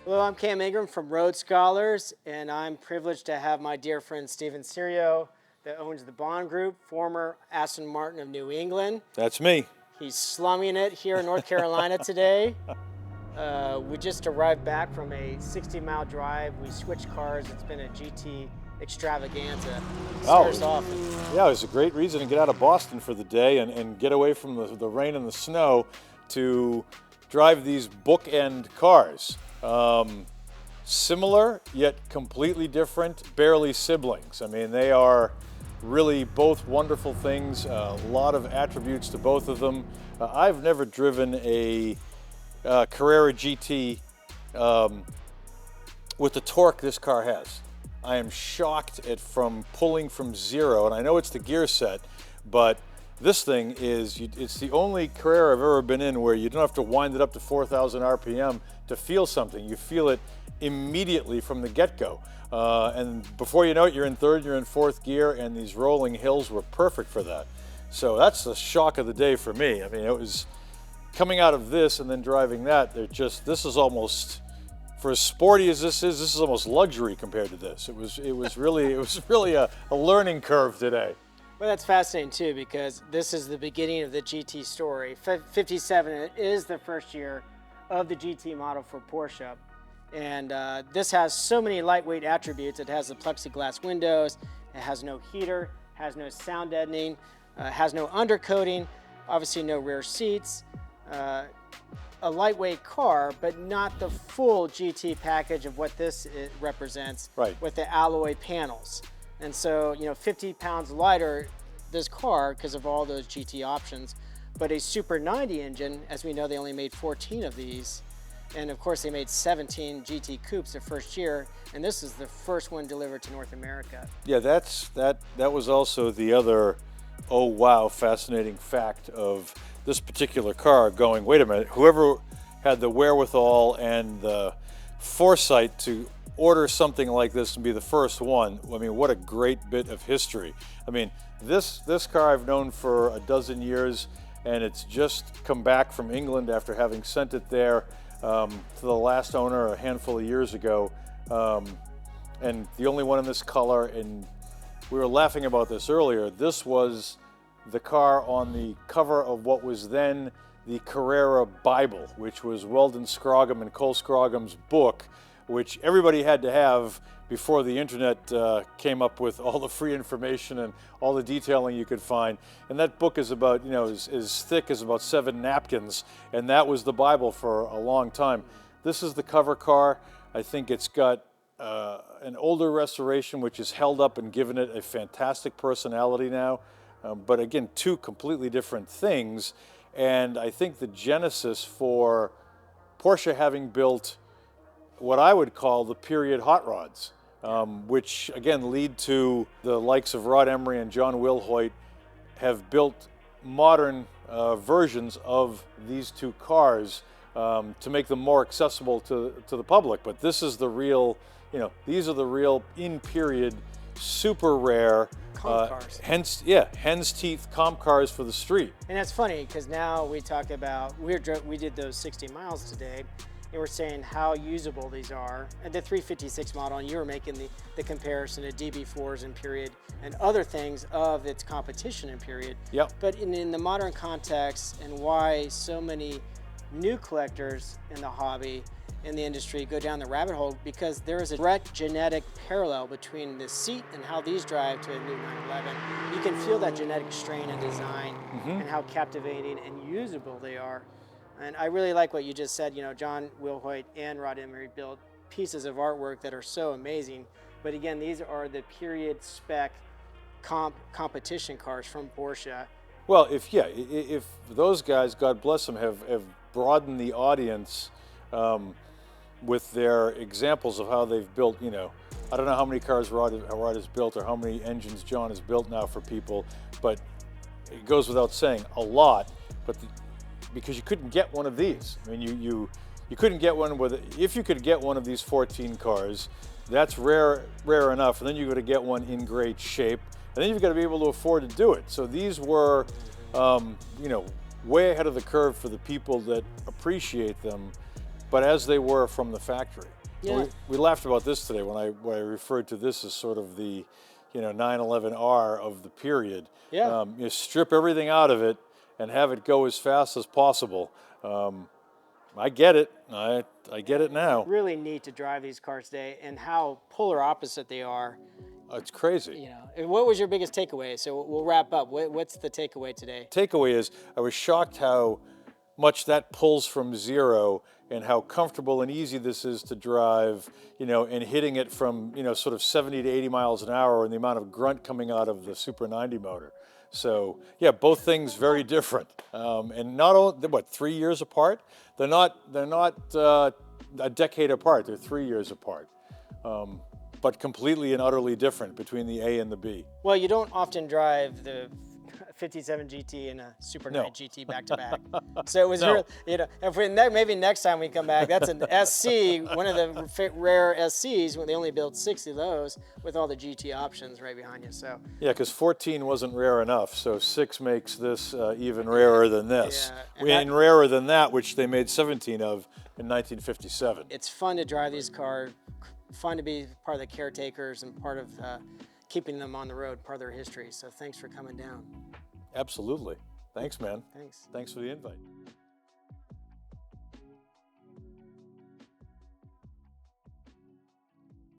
Hello, I'm Cam Ingram from Road Scholars, and I'm privileged to have my dear friend Steven Serio, that owns the Bond Group, former Aston Martin of New England. That's me. He's slumming it here in North Carolina today. We just arrived back from a 60-mile drive. We switched cars. It's been a GT extravaganza. Start us off. Yeah, it was a great reason to get out of Boston for the day and get away from the rain and the snow to drive these bookend cars. Similar, yet completely different, barely siblings. I mean, they are really both wonderful things, a lot of attributes to both of them. I've never driven a Carrera GT with the torque this car has. I am shocked at from pulling from zero, and I know it's the gear set, but this thing is, it's the only Carrera I've ever been in where you don't have to wind it up to 4,000 RPM to feel something. You feel it immediately from the get-go. And before you know it, you're in third, you're in fourth gear, and these rolling hills were perfect for that. So that's the shock of the day for me. I mean, it was coming out of this and then driving that, this is almost, for as sporty as this is almost luxury compared to this. It was really a learning curve today. Well, that's fascinating too, because this is the beginning of the GT story. 57 is the first year of the GT model for Porsche. And this has so many lightweight attributes. It has the plexiglass windows, it has no heater, has no sound deadening, has no undercoating, obviously no rear seats. A lightweight car, but not the full GT package of what this represents, right, with the alloy panels. And so, 50 pounds lighter, this car, because of all those GT options, but a Super 90 engine, as we know, they only made 14 of these. And of course, they made 17 GT coupes the first year, and this is the first one delivered to North America. Yeah, that was also the other, oh wow, fascinating fact of this particular car, going, wait a minute, whoever had the wherewithal and the foresight to order something like this and be the first one, I mean, what a great bit of history. I mean, this car I've known for a dozen years, and it's just come back from England after having sent it there to the last owner a handful of years ago, and the only one in this color. And we were laughing about this earlier. This was the car on the cover of what was then the Carrera Bible, which was Weldon Scroggum and Cole Scroggum's book, which everybody had to have before the internet came up with all the free information and all the detailing you could find. And that book is about, as thick as about 7 napkins, and that was the Bible for a long time. This is the cover car. I think it's got an older restoration which has held up and given it a fantastic personality now. But again, two completely different things. And I think the genesis for Porsche having built what I would call the period hot rods, which again lead to the likes of Rod Emery and John Wilhoit have built modern versions of these two cars to make them more accessible to the public. But this is the real, these are the real in-period, super rare, cars. hen's teeth comp cars for the street. And that's funny, because now we talk about, we did those 60 miles today, and we're saying how usable these are. And the 356 model, and you were making the comparison to DB4s in period and other things of its competition in period. Yep. But in the modern context, and why so many new collectors in the hobby, in the industry, go down the rabbit hole, because there is a direct genetic parallel between the seat and how these drive to a new 911. You can feel that genetic strain and design, and how captivating and usable they are. And I really like what you just said. John Wilhoit and Rod Emery built pieces of artwork that are so amazing. But again, these are the period spec competition cars from Porsche. Well, if those guys, God bless them, have broadened the audience with their examples of how they've built, I don't know how many cars Rod has built or how many engines John has built now for people, but it goes without saying, a lot. But because you couldn't get one of these. I mean, you couldn't get one if you could get one of these 14 cars, that's rare enough, and then you've got to get one in great shape, and then you've got to be able to afford to do it. So these were, way ahead of the curve for the people that appreciate them. but as they were from the factory. Yeah. We laughed about this today when I referred to this as sort of the, 911R of the period. Yeah. You strip everything out of it and have it go as fast as possible. I get it. I get it now. Really neat to drive these cars today, and how polar opposite they are. It's crazy. You know, and what was your biggest takeaway? So we'll wrap up. What's the takeaway today? Takeaway is I was shocked how much that pulls from zero and how comfortable and easy this is to drive, and hitting it from, sort of 70 to 80 miles an hour, and the amount of grunt coming out of the Super 90 motor. So yeah, both things very different, and not only 3 years apart. They're not a decade apart. They're 3 years apart, but completely and utterly different between the A and the B. Well, you don't often drive the 57 GT and a Super 9 No. GT back to back. So it was, real, maybe next time we come back, that's an SC, one of the rare SCs, when they only built 60 of those with all the GT options right behind you. So yeah, because 14 wasn't rare enough, so 6 makes this even rarer than this. Yeah. And rarer than that, which they made 17 of in 1957. It's fun to drive these cars, fun to be part of the caretakers and part of keeping them on the road, part of their history. So thanks for coming down. Absolutely. Thanks, man. Thanks. Thanks for the invite.